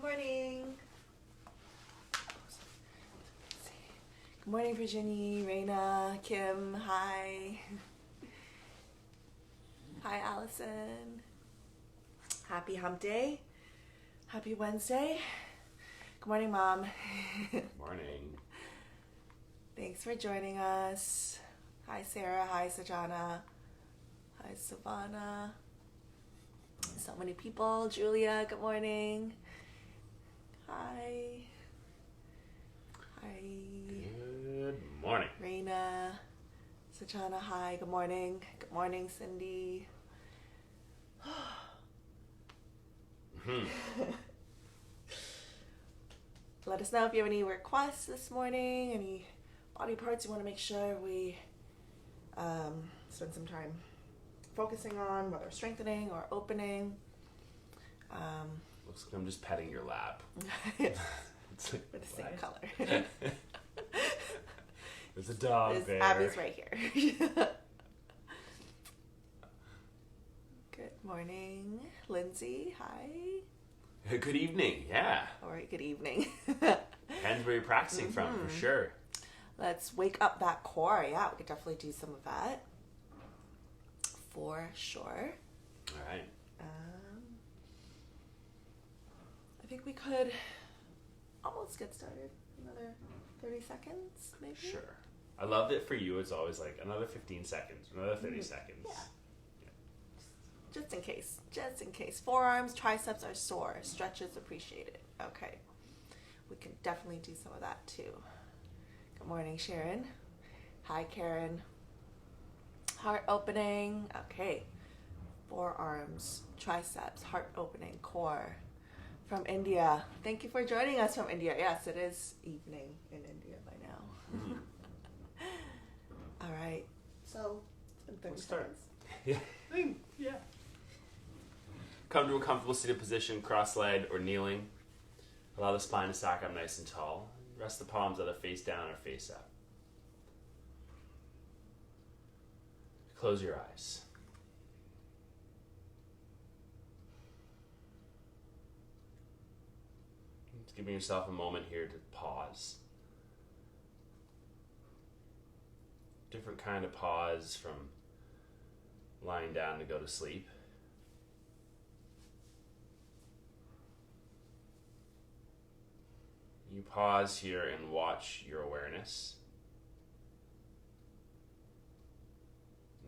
morning. Good morning, Virginie, Raina, Kim, hi. Hi, Allison. Happy hump day. Happy Wednesday. Good morning, Mom. Morning. Thanks for joining us. Hi, Sarah. Hi, Sajana. Hi, Savannah. So many people. Julia, good morning. Hi. Hi. Good morning. Raina. Sajana, hi. Good morning. Good morning, Cindy. Let us know if you have any requests this morning, any body parts you want to make sure we spend some time focusing on, whether strengthening or opening. Looks like I'm just petting your lap. It's like, We're the same what? color. There's a dog there. Abby's right here. Good morning, Lindsay. Hi. Good evening, yeah. All right, good evening. Depends where you're practicing from, for sure. Let's wake up that core. Yeah, we could definitely do some of that. For sure. All right. I think we could almost get started. Another 30 seconds, maybe? Sure. I love it for you. It's always like another 15 seconds, another 30 seconds. Yeah. Just in case. Just in case. Forearms, triceps are sore. Stretch is appreciated. Okay. We can definitely do some of that too. Good morning, Sharon. Hi, Karen. Heart opening. Okay. Forearms, triceps, heart opening, core. From India. Thank you for joining us from India. Yes, it is evening in India by now. All right. So, it's been 30 Let's start. seconds. Yeah. Come to a comfortable seated position, cross-legged or kneeling. Allow the spine to stack up nice and tall. Rest the palms either face down or face up. Close your eyes. Just giving yourself a moment here to pause. Different kind of pause from lying down to go to sleep. You pause here and watch your awareness.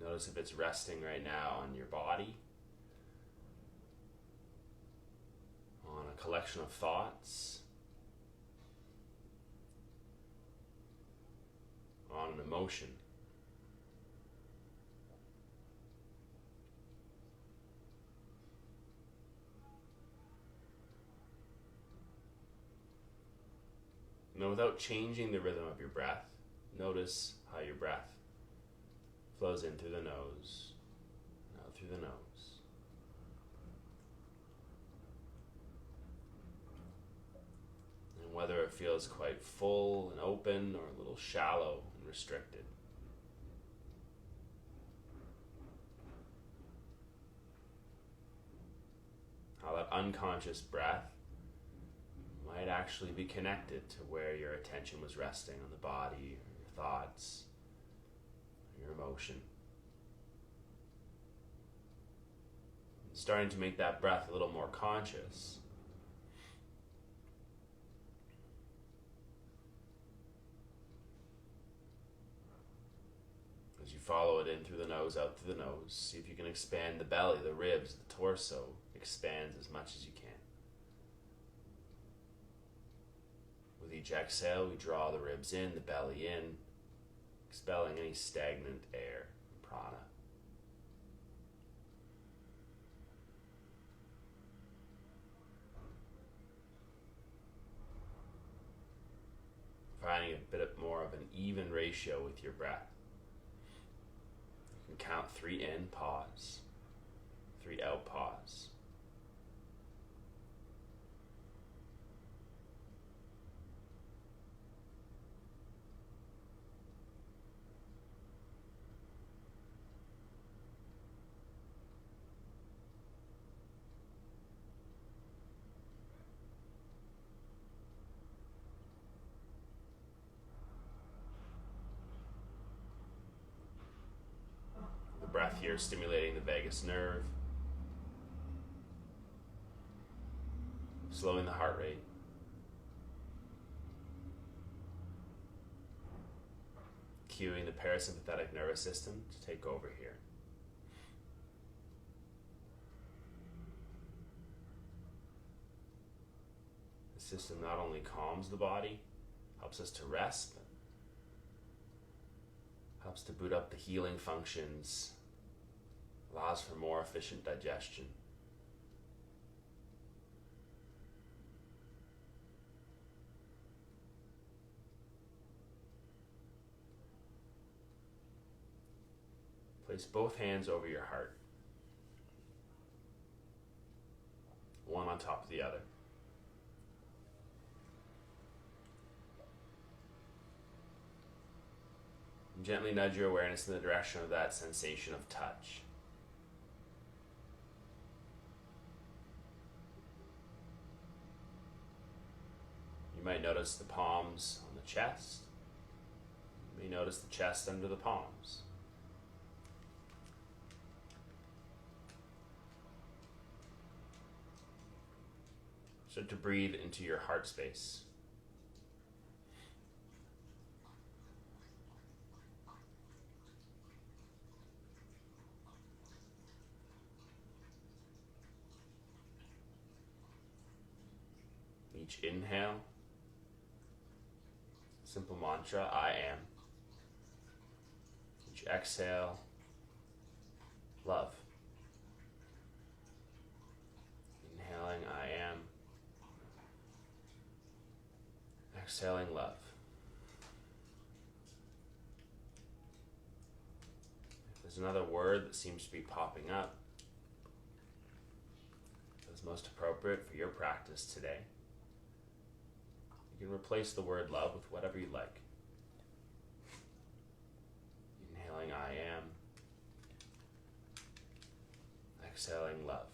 Notice if it's resting right now on your body, on a collection of thoughts, on an emotion. Now, without changing the rhythm of your breath, notice how your breath flows in through the nose, out through the nose. And whether it feels quite full and open or a little shallow and restricted. How that unconscious breath might actually be connected to where your attention was resting on the body, or your thoughts, or your emotion. Starting to make that breath a little more conscious. As you follow it in through the nose, out through the nose, see if you can expand the belly, the ribs, the torso expands as much as you can. With each exhale, we draw the ribs in, the belly in, expelling any stagnant air, prana. Finding a bit more of an even ratio with your breath. You can count 3 in, pause. 3 out, pause. here stimulating the vagus nerve, slowing the heart rate. Cueing the parasympathetic nervous system to take over here. The system not only calms the body, helps us to rest, but helps to boot up the healing functions, allows for more efficient digestion. Place both hands over your heart, one on top of the other. And gently nudge your awareness in the direction of that sensation of touch. You might notice the palms on the chest. You may notice the chest under the palms. Start to breathe into your heart space. Each inhale, simple mantra, I am. Each exhale, love. Inhaling, I am. Exhaling, love. If there's another word that seems to be popping up that's most appropriate for your practice today, you can replace the word love with whatever you like. Inhaling, I am. Exhaling, love.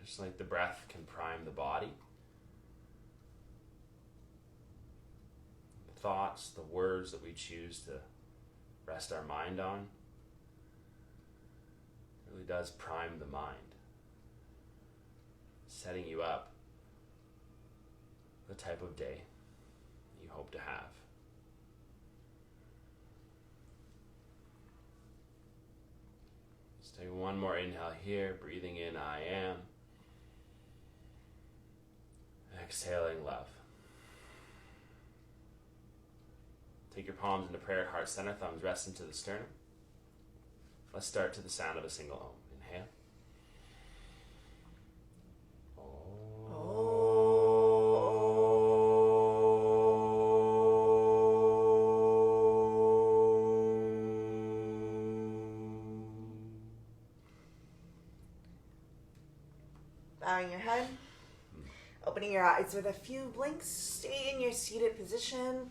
Just like the breath can prime the body, the thoughts, the words that we choose to rest our mind on, really does prime the mind, setting you up for the type of day you hope to have. Let's take one more inhale here, breathing in, I am. Exhaling, love. Take your palms into prayer at heart center, thumbs rest into the sternum. Let's start to the sound of a single Om. Inhale. Bowing your head. Opening your eyes with a few blinks. Stay in your seated position.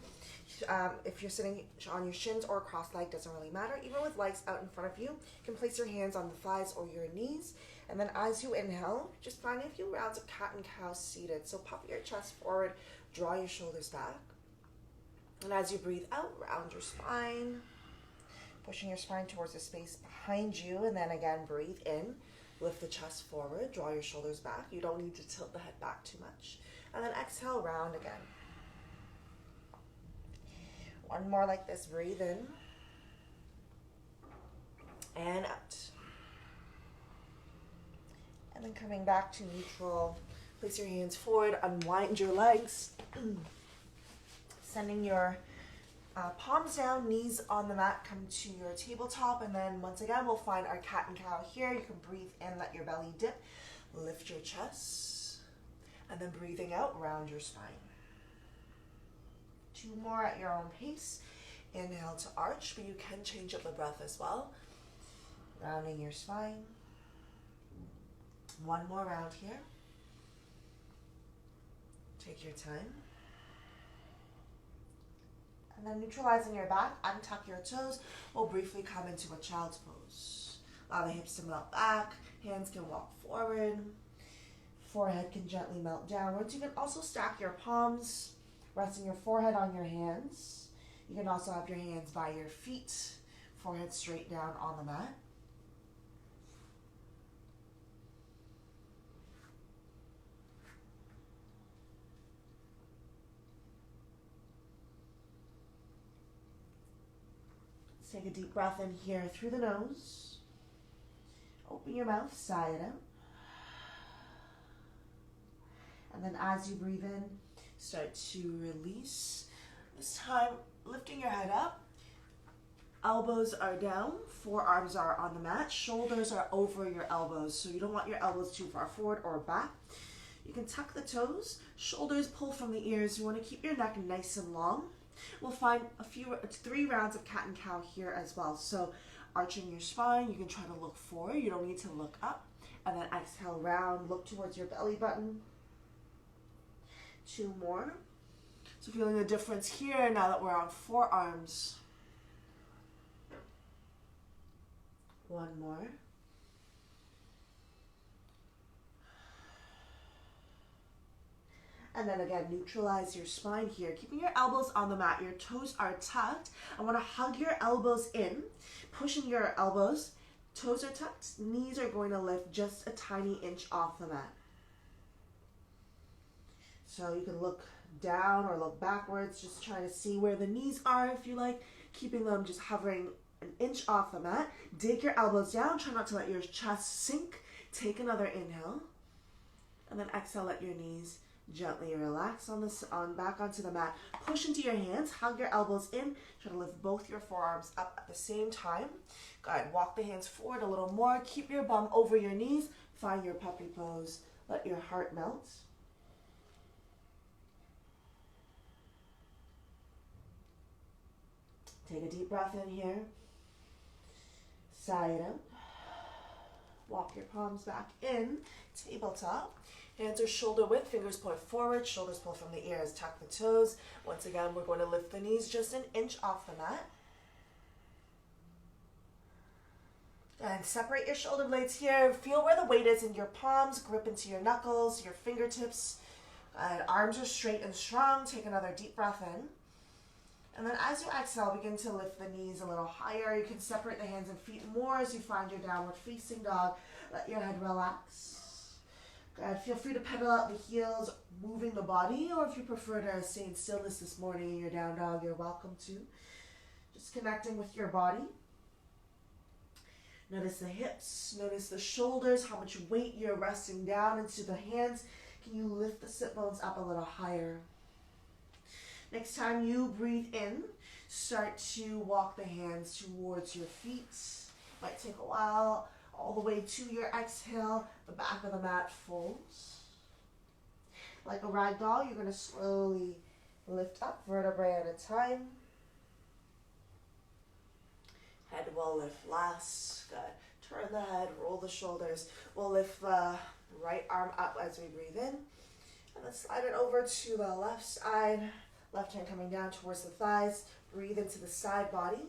If you're sitting on your shins or cross-legged, doesn't really matter. Even with legs out in front of you, you can place your hands on the thighs or your knees. And then as you inhale, just find a few rounds of cat and cow seated. So puff your chest forward, draw your shoulders back. And as you breathe out, round your spine, pushing your spine towards the space behind you. And then again, breathe in. Lift the chest forward, draw your shoulders back. You don't need to tilt the head back too much. And then exhale, round again. One more like this, breathe in. And out. And then coming back to neutral, place your hands forward, unwind your legs. Sending your palms down, knees on the mat, come to your tabletop, and then once again we'll find our cat and cow here. You can breathe in, let your belly dip, lift your chest, and then breathing out, round your spine. Two more at your own pace. Inhale to arch, but you can change up the breath as well. Rounding your spine. One more round here. Take your time. And then neutralizing your back, untuck your toes. We'll briefly come into a child's pose. Allow the hips to melt back. Hands can walk forward. forehead can gently melt downwards. You can also stack your palms, resting your forehead on your hands. You can also have your hands by your feet, forehead straight down on the mat. Let's take a deep breath in here through the nose. Open your mouth, sigh it out. And then as you breathe in, start to release. This time, lifting your head up. Elbows are down, forearms are on the mat, shoulders are over your elbows, so you don't want your elbows too far forward or back. You can tuck the toes, shoulders pull from the ears. You want to keep your neck nice and long. We'll find 3 rounds of cat and cow here as well. So arching your spine, you can try to look forward. You don't need to look up. And then exhale, round, look towards your belly button. 2 more. So feeling the difference here now that we're on forearms. 1 more. And then again, neutralize your spine here. Keeping your elbows on the mat, your toes are tucked. I want to hug your elbows in, pushing your elbows. Toes are tucked, knees are going to lift just a tiny inch off the mat. So you can look down or look backwards, just trying to see where the knees are if you like, keeping them just hovering an inch off the mat. Dig your elbows down, try not to let your chest sink. Take another inhale, and then exhale, let your knees gently relax back onto the mat. Push into your hands, hug your elbows in, try to lift both your forearms up at the same time. Go ahead, walk the hands forward a little more, keep your bum over your knees, find your puppy pose, let your heart melt. Take a deep breath in here, sigh it out. Walk your palms back in, tabletop. Hands are shoulder width, fingers point forward, shoulders pull from the ears, tuck the toes. Once again, we're going to lift the knees just an inch off the mat. And separate your shoulder blades here. Feel where the weight is in your palms, grip into your knuckles, your fingertips. And arms are straight and strong. Take another deep breath in. And then as you exhale, begin to lift the knees a little higher. You can separate the hands and feet more as you find your downward facing dog. Let your head relax. Good. Feel free to pedal out the heels, moving the body, or if you prefer to stay in stillness this morning in your down dog, you're welcome to. Just connecting with your body. Notice the hips, notice the shoulders, how much weight you're resting down into the hands. Can you lift the sit bones up a little higher? Next time you breathe in, start to walk the hands towards your feet. Might take a while. All the way to your exhale, the back of the mat folds. Like a rag doll, you're going to slowly lift up, vertebrae at a time. Head will lift last. Good. Turn the head, roll the shoulders. We'll lift the right arm up as we breathe in. And then slide it over to the left side. Left hand coming down towards the thighs. Breathe into the side body.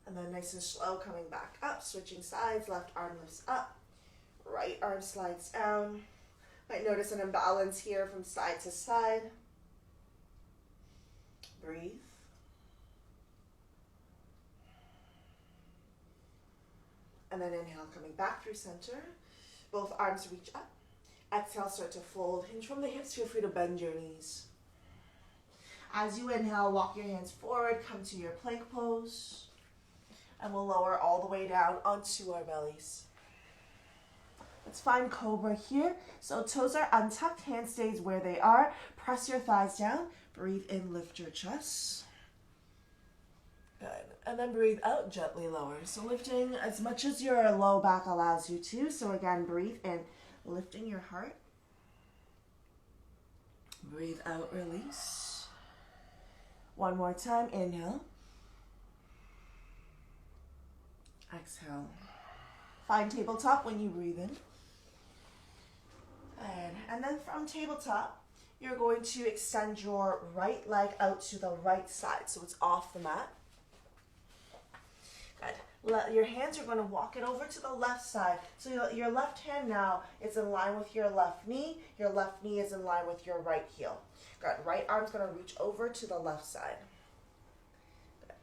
And then nice and slow coming back up, switching sides, left arm lifts up, right arm slides down. Might notice an imbalance here from side to side. Breathe. And then inhale, coming back through center. Both arms reach up. Exhale, start to fold. Hinge from the hips, feel free to bend your knees. As you inhale, walk your hands forward, come to your plank pose. And we'll lower all the way down onto our bellies. Let's find cobra here. So toes are untucked, hand stays where they are. Press your thighs down. Breathe in, lift your chest. Good. And then breathe out, gently lower. So lifting as much as your low back allows you to. So again, breathe in, lifting your heart. Breathe out, release. One more time, inhale. Exhale. Find tabletop when you breathe in. And then from tabletop, you're going to extend your right leg out to the right side, so it's off the mat. Good. Your hands are going to walk it over to the left side. So your left hand now is in line with your left knee. Your left knee is in line with your right heel. Good. Right arm's going to reach over to the left side. Good.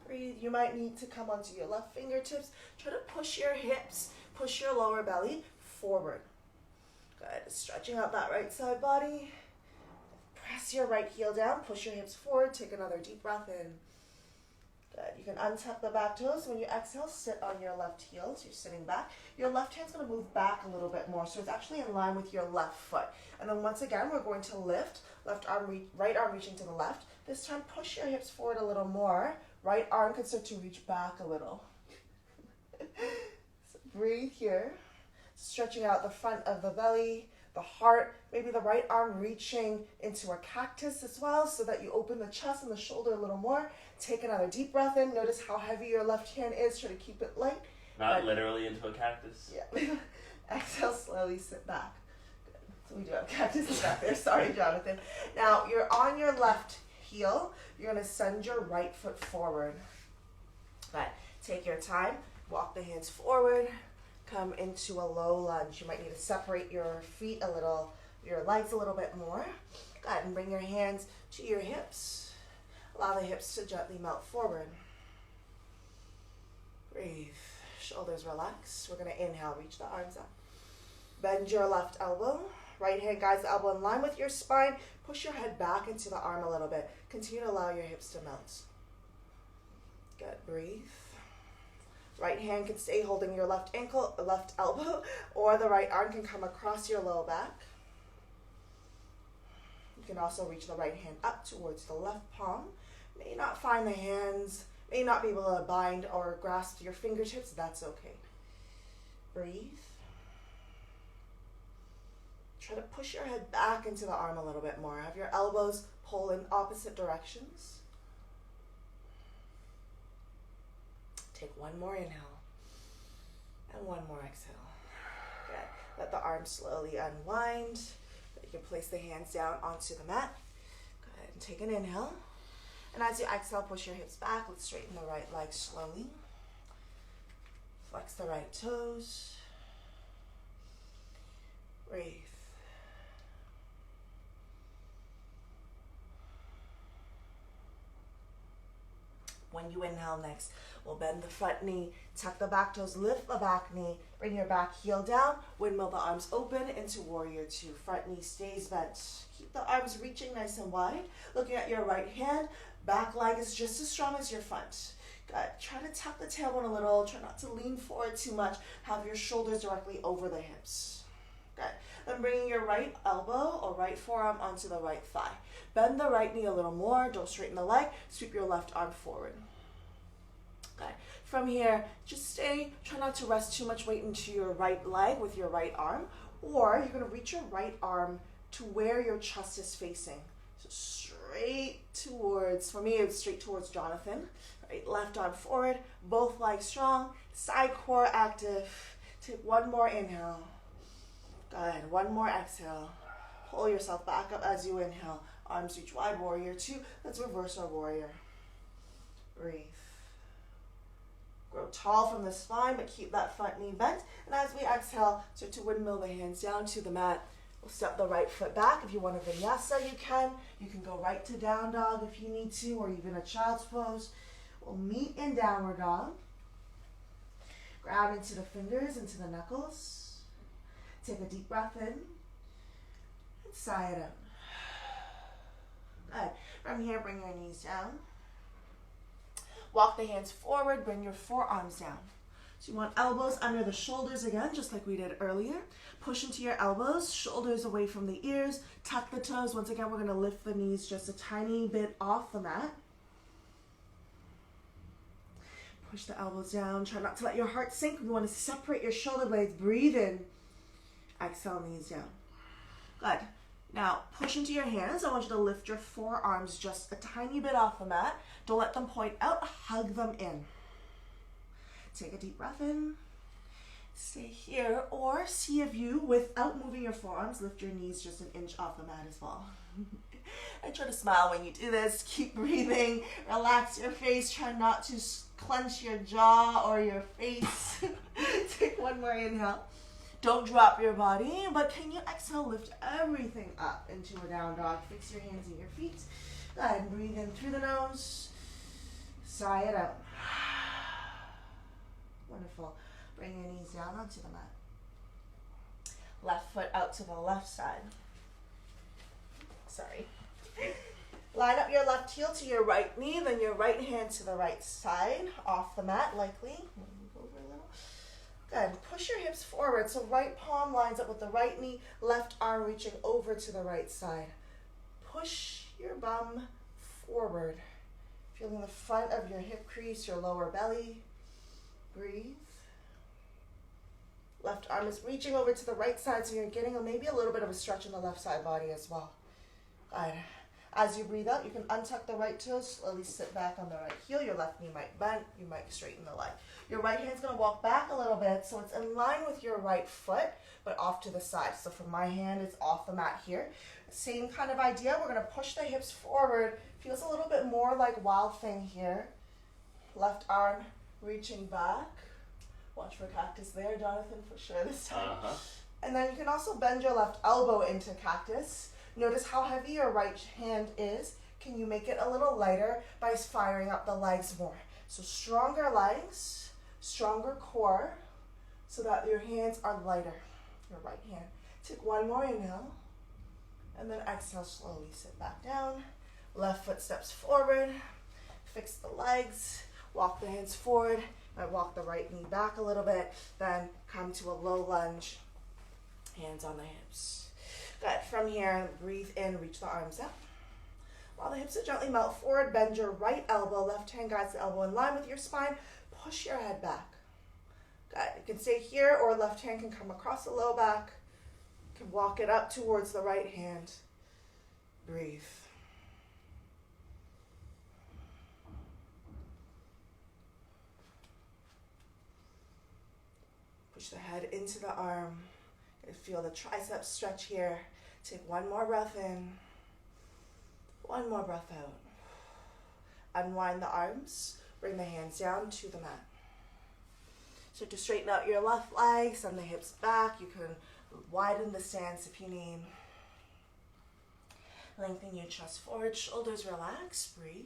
Breathe. You might need to come onto your left fingertips. Try to push your hips, push your lower belly forward. Good. Stretching out that right side body. Press your right heel down. Push your hips forward. Take another deep breath in. Good. You can untuck the back toes. When you exhale, sit on your left heel. So you're sitting back. Your left hand's going to move back a little bit more. So it's actually in line with your left foot. And then once again, we're going to lift. Left arm, right arm reaching to the left. This time, push your hips forward a little more. Right arm can start to reach back a little. So breathe here. Stretching out the front of the belly, the heart, maybe the right arm reaching into a cactus as well so that you open the chest and the shoulder a little more. Take another deep breath in. Notice how heavy your left hand is. Try to keep it light. Not literally into a cactus. Yeah. Exhale, slowly sit back. Good. So we do have cactuses back there. Sorry, Jonathan. Now, you're on your left heel. You're going to send your right foot forward. But take your time. Walk the hands forward. Come into a low lunge. You might need to separate your feet a little, your legs a little bit more. Go ahead and bring your hands to your hips. Allow the hips to gently melt forward. Breathe. Shoulders relax. We're going to inhale. Reach the arms up. Bend your left elbow. Right hand guides the elbow in line with your spine. Push your head back into the arm a little bit. Continue to allow your hips to melt. Good. Breathe. Right hand can stay holding your left ankle, left elbow, or the right arm can come across your low back. You can also reach the right hand up towards the left palm. May not find the hands, may not be able to bind or grasp your fingertips. That's okay. Breathe. Try to push your head back into the arm a little bit more. Have your elbows pull in opposite directions. Take one more inhale and one more exhale. Good. Let the arms slowly unwind. You can place the hands down onto the mat. Go ahead and take an inhale. And as you exhale, push your hips back. Let's straighten the right leg slowly. Flex the right toes. Breathe. When you inhale next, we'll bend the front knee, tuck the back toes, lift the back knee, bring your back heel down, windmill the arms open into warrior two. Front knee stays bent. Keep the arms reaching nice and wide. Looking at your right hand, back leg is just as strong as your front. Good. Try to tuck the tailbone a little. Try not to lean forward too much. Have your shoulders directly over the hips. Good. Then bringing your right elbow or right forearm onto the right thigh. Bend the right knee a little more. Don't straighten the leg. Sweep your left arm forward. Okay. From here, just stay. Try not to rest too much weight into your right leg with your right arm. Or you're going to reach your right arm to where your chest is facing. So straight towards, for me, it's straight towards Jonathan. Right, left arm forward. Both legs strong. Side core active. Take one more inhale. Good. One more exhale. Pull yourself back up as you inhale. Arms reach wide, warrior two. Let's reverse our warrior. Breathe. Grow tall from the spine, but keep that front knee bent. And as we exhale, start to windmill the hands down to the mat. We'll step the right foot back. If you want a vinyasa, you can. You can go right to down dog if you need to, or even a child's pose. We'll meet in downward dog. Ground into the fingers, into the knuckles. Take a deep breath in. And sigh it out. Good. From here, bring your knees down. Walk the hands forward, bring your forearms down. So you want elbows under the shoulders again, just like we did earlier. Push into your elbows, shoulders away from the ears. Tuck the toes. Once again, we're going to lift the knees just a tiny bit off the mat. Push the elbows down. Try not to let your heart sink. We want to separate your shoulder blades. Breathe in. Exhale, knees down. Good. Now, push into your hands. I want you to lift your forearms just a tiny bit off the mat. Don't let them point out. Hug them in. Take a deep breath in. Stay here, or see if you, without moving your forearms, lift your knees just an inch off the mat as well. And try to smile when you do this. Keep breathing. Relax your face. Try not to clench your jaw or your face. Take one more inhale. Don't drop your body, but can you exhale, lift everything up into a down dog. Fix your hands and your feet. Go ahead and breathe in through the nose. Sigh it out. Wonderful. Bring your knees down onto the mat. Left foot out to the left side. Sorry. Line up your left heel to your right knee, then your right hand to the right side, off the mat likely. Move over a little. Good. Push your hips forward so right palm lines up with the right knee, left arm reaching over to the right side. Push your bum forward. Feeling the front of your hip crease, your lower belly. Breathe. Left arm is reaching over to the right side, so you're getting maybe a little bit of a stretch in the left side body as well. Good. As you breathe out, you can untuck the right toes, slowly sit back on the right heel. Your left knee might bend, you might straighten the leg. Your right hand's gonna walk back a little bit, so it's in line with your right foot, but off to the side. So for my hand, it's off the mat here. Same kind of idea, we're gonna push the hips forward. Feels a little bit more like Wild Thing here. Left arm reaching back. Watch for cactus there, Jonathan, for sure this time. And then you can also bend your left elbow into cactus. Notice how heavy your right hand is. Can you make it a little lighter by firing up the legs more? So stronger legs, stronger core, so that your hands are lighter. Your right hand. Take one more inhale, and then exhale, slowly sit back down. Left foot steps forward, fix the legs, walk the hands forward, might walk the right knee back a little bit, then come to a low lunge, hands on the hips. Good. From here, breathe in, reach the arms up. While the hips are gently melt forward, bend your right elbow, left hand guides the elbow in line with your spine, push your head back. Good. You can stay here, or left hand can come across the low back. You can walk it up towards the right hand. Breathe. Push the head into the arm. Feel the triceps stretch here. Take one more breath in. One more breath out. Unwind the arms. Bring the hands down to the mat. Start to straighten out your left leg. Send the hips back. You can widen the stance if you need. Lengthen your chest forward. Shoulders relax. Breathe.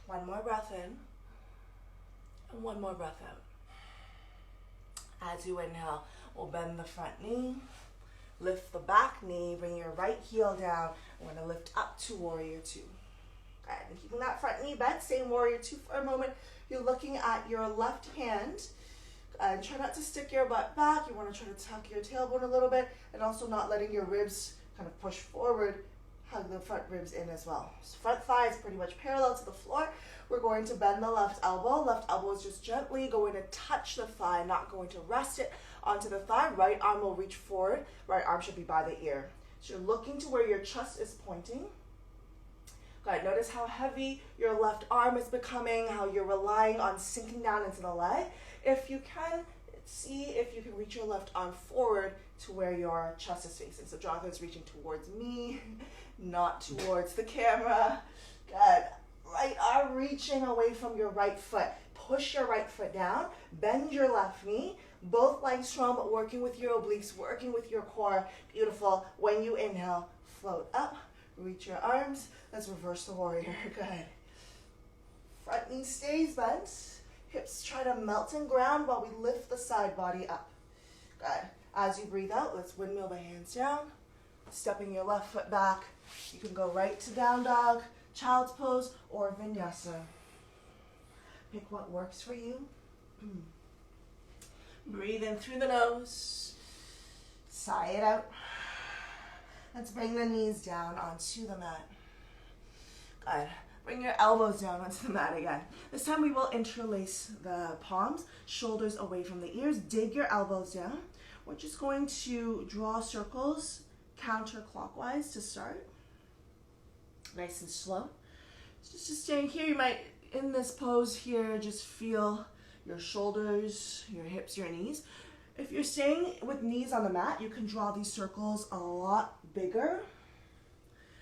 One more breath in, and one more breath out. As you inhale, we'll bend the front knee, lift the back knee, bring your right heel down. We're gonna lift up to Warrior Two. Good, and keeping that front knee bent, stay in Warrior Two for a moment. You're looking at your left hand, and try not to stick your butt back. You wanna try to tuck your tailbone a little bit, and also not letting your ribs kind of push forward. Hug the front ribs in as well. So front thigh is pretty much parallel to the floor. We're going to bend the left elbow. Left elbow is just gently going to touch the thigh, not going to rest it onto the thigh. Right arm will reach forward. Right arm should be by the ear. So you're looking to where your chest is pointing. Good. Notice how heavy your left arm is becoming, how you're relying on sinking down into the leg. If you can, see if you can reach your left arm forward to where your chest is facing. So Jonathan's reaching towards me, not towards the camera. Good. Right arm reaching away from your right foot. Push your right foot down. Bend your left knee. Both legs strong, but working with your obliques, working with your core. Beautiful. When you inhale, float up. Reach your arms. Let's reverse the warrior. Good. Front knee stays bent. Hips try to melt and ground while we lift the side body up. Good. As you breathe out, let's windmill the hands down. Stepping your left foot back. You can go right to down dog, child's pose, or vinyasa. Pick what works for you. Breathe in through the nose. Sigh it out. Let's bring the knees down onto the mat. Good. Bring your elbows down onto the mat again. This time we will interlace the palms, shoulders away from the ears. Dig your elbows down. We're just going to draw circles counterclockwise to start. Nice and slow. Just staying here, you might, in this pose here, just feel your shoulders, your hips, your knees. If you're staying with knees on the mat, you can draw these circles a lot bigger.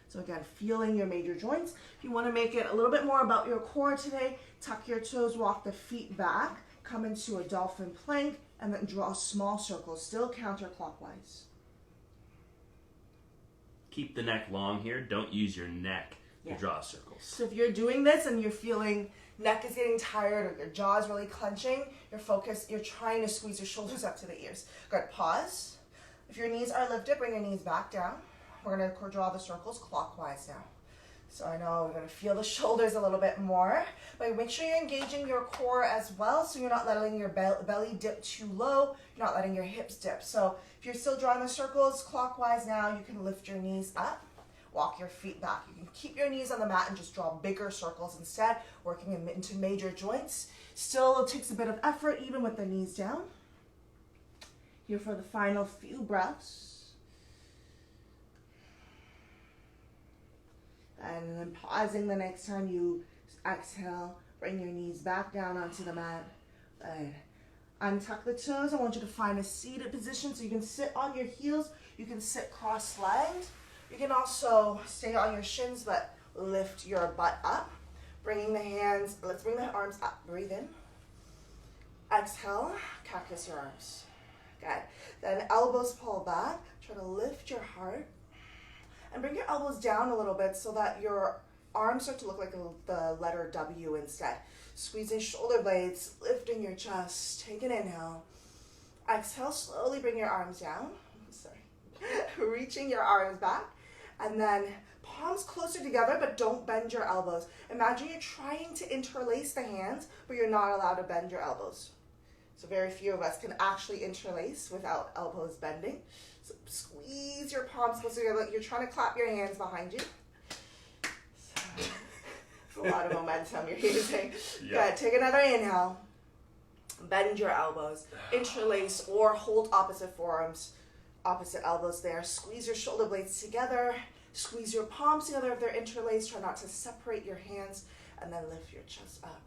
So again, feeling your major joints. If you want to make it a little bit more about your core today, tuck your toes, walk the feet back, come into a dolphin plank, and then draw small circles, still counterclockwise. Keep the neck long here. Don't use your neck to draw circles. So if you're doing this and you're feeling neck is getting tired or your jaw is really clenching, you're trying to squeeze your shoulders up to the ears. Good, pause. If your knees are lifted, bring your knees back down. We're going to draw the circles clockwise now. So I know we're going to feel the shoulders a little bit more, but make sure you're engaging your core as well, so you're not letting your belly dip too low, you're not letting your hips dip. So if you're still drawing the circles clockwise now, you can lift your knees up, walk your feet back. You can keep your knees on the mat and just draw bigger circles instead, working into major joints. Still, it takes a bit of effort even with the knees down. Here for the final few breaths. And then pausing the next time you exhale, bring your knees back down onto the mat. Good. Untuck the toes. I want you to find a seated position so you can sit on your heels. You can sit cross-legged. You can also stay on your shins, but lift your butt up. Bringing the hands, let's bring the arms up. Breathe in. Exhale, cactus your arms. Good. Then elbows pull back. Try to lift your heart. And bring your elbows down a little bit so that your arms start to look like the letter W instead. Squeezing shoulder blades, lifting your chest. Take an inhale. Exhale, slowly bring your arms down. Sorry. Reaching your arms back. And then palms closer together, but don't bend your elbows. Imagine you're trying to interlace the hands, but you're not allowed to bend your elbows. So very few of us can actually interlace without elbows bending. So squeeze your palms closer together. You're trying to clap your hands behind you. So, it's a lot of momentum you're using. Yeah. Good. Take another inhale. Bend your elbows. Interlace or hold opposite forearms, opposite elbows there. Squeeze your shoulder blades together. Squeeze your palms together if they're interlaced. Try not to separate your hands. And then lift your chest up.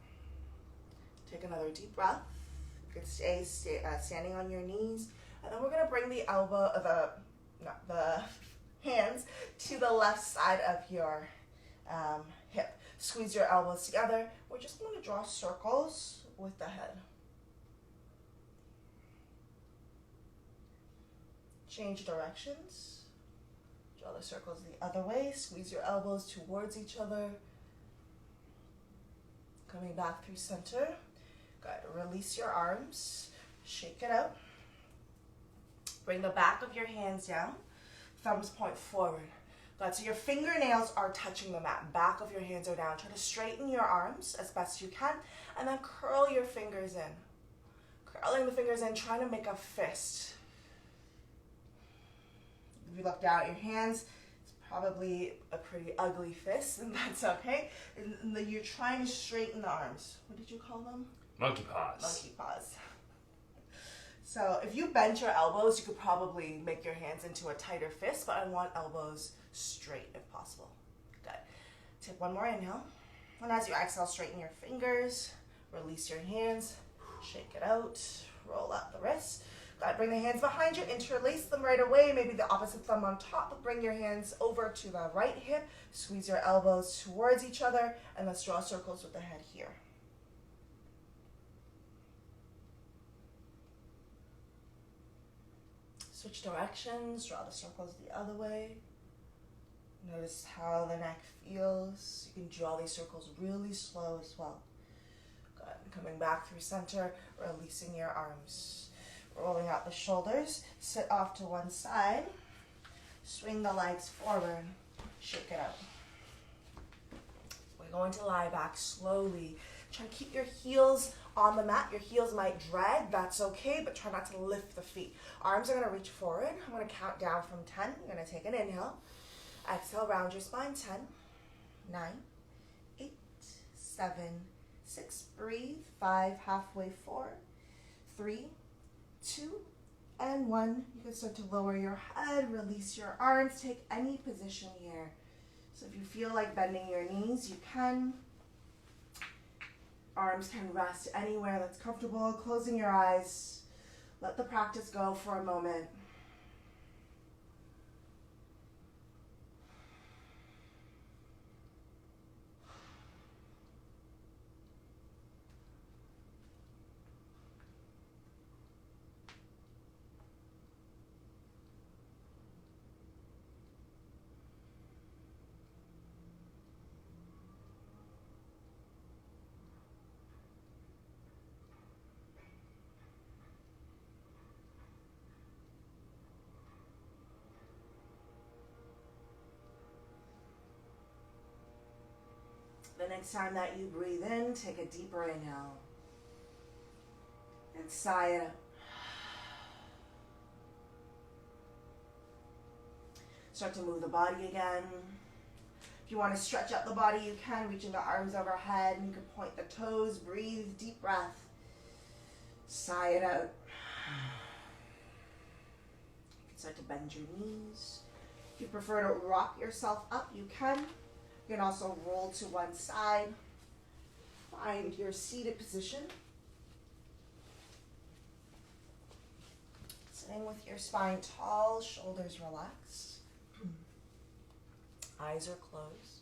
Take another deep breath. You can stay standing on your knees. And then we're going to bring the the hands to the left side of your hip. Squeeze your elbows together. We're just going to draw circles with the head. Change directions. Draw the circles the other way. Squeeze your elbows towards each other. Coming back through center. Good. Release your arms. Shake it out. Bring the back of your hands down. Thumbs point forward. Good. So your fingernails are touching the mat. Back of your hands are down. Try to straighten your arms as best you can. And then curl your fingers in. Curling the fingers in, trying to make a fist. If you look down at your hands, it's probably a pretty ugly fist, and that's okay. And you're trying to straighten the arms. What did you call them? Monkey paws. Monkey paws. So if you bent your elbows, you could probably make your hands into a tighter fist, but I want elbows straight if possible. Good. Take one more inhale. And as you exhale, straighten your fingers, release your hands, shake it out, roll out the wrists. Good. Bring the hands behind you, interlace them right away, maybe the opposite thumb on top. Bring your hands over to the right hip, squeeze your elbows towards each other, and let's draw circles with the head here. Switch directions, draw the circles the other way. Notice how the neck feels. You can draw these circles really slow as well. Good. Coming back through center, releasing your arms. Rolling out the shoulders, sit off to one side. Swing the legs forward, shake it out. We're going to lie back slowly. Try to keep your heels on the mat. Your heels might drag, that's okay, but try not to lift the feet. Arms are going to reach forward. I'm going to count down from 10. You're going to take an inhale. Exhale, round your spine. 10, 9, 8, 7, 6, breathe. 5, halfway, 4, 3, 2, and 1. You can start to lower your head, release your arms, take any position here. So if you feel like bending your knees, you can. Arms can rest anywhere that's comfortable. Closing your eyes. Let the practice go for a moment. The next time that you breathe in, take a deeper inhale. And sigh it out. Start to move the body again. If you want to stretch out the body, you can. Reaching the arms overhead. You can point the toes. Breathe. Deep breath. Sigh it out. You can start to bend your knees. If you prefer to rock yourself up, you can. You can also roll to one side. Find your seated position. Sitting with your spine tall, shoulders relaxed. Eyes are closed.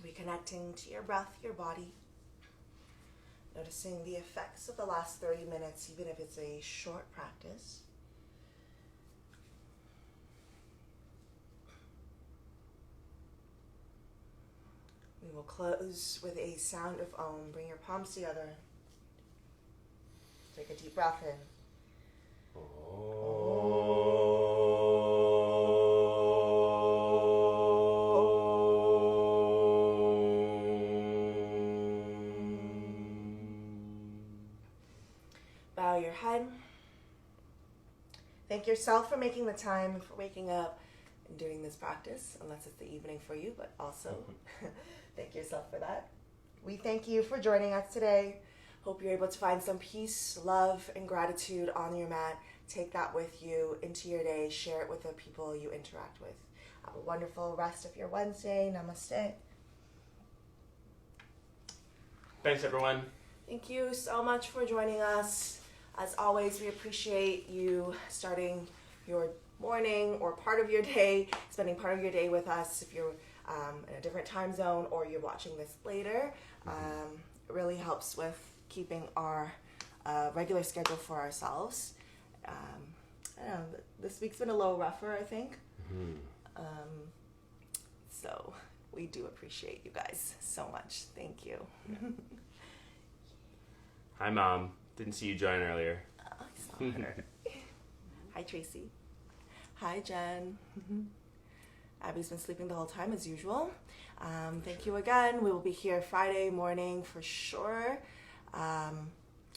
Reconnecting to your breath, your body. Noticing the effects of the last 30 minutes, even if it's a short practice. We will close with a sound of Om. Bring your palms together. Take a deep breath in. Bow your head. Thank yourself for making the time, for waking up and doing this practice, unless it's the evening for you, but also thank yourself for that. We thank you for joining us today. Hope you're able to find some peace, love, and gratitude on your mat. Take that with you into your day. Share it with the people you interact with. Have a wonderful rest of your Wednesday. Namaste. Thanks, everyone. Thank you so much for joining us. As always, we appreciate you starting your morning or part of your day, spending part of your day with us. If you're in a different time zone or you're watching this later, it really helps with keeping our regular schedule for ourselves. I don't know, this week's been a little rougher, I think. So we do appreciate you guys so much. Thank you. Hi, Mom. Didn't see you join earlier. I saw her. Hi, Tracy. Hi, Jen. Abby's been sleeping the whole time as usual. Thank you again. We will be here Friday morning for sure.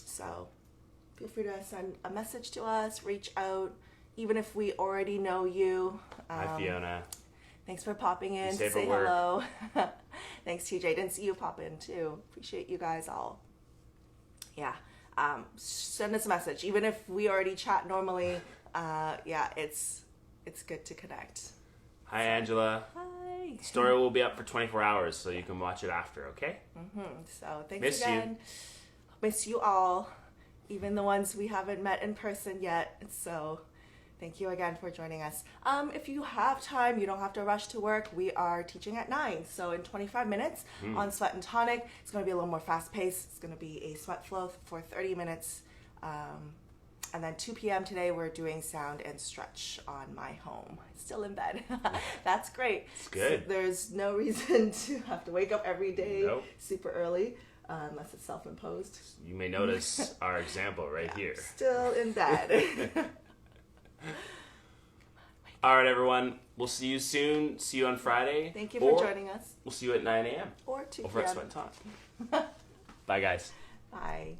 So feel free to send a message to us, reach out, even if we already know you. Hi, Fiona. Thanks for popping in Be to safe say at work. hello. Thanks, TJ. Didn't see you pop in too. Appreciate you guys all. Yeah. Send us a message. Even if we already chat normally, it's good to connect. Hi, Angela. Hi. Story will be up for 24 hours, so you can watch it after, okay? So thanks Miss again. Miss you all, even the ones we haven't met in person yet. So thank you again for joining us. If you have time, you don't have to rush to work. We are teaching at 9. So in 25 minutes on Sweat and Tonic, it's going to be a little more fast paced. It's going to be a sweat flow for 30 minutes. And then 2 p.m. today, we're doing sound and stretch on my home. Still in bed. That's great. It's good. So there's no reason to have to wake up every day Nope. super early, unless it's self-imposed. You may notice our example right here. Still in bed. All right, everyone. We'll see you soon. See you on Friday. Thank you for joining us. We'll see you at 9 a.m. Or 2 over at p.m. Sweat and Talk. Bye, guys. Bye.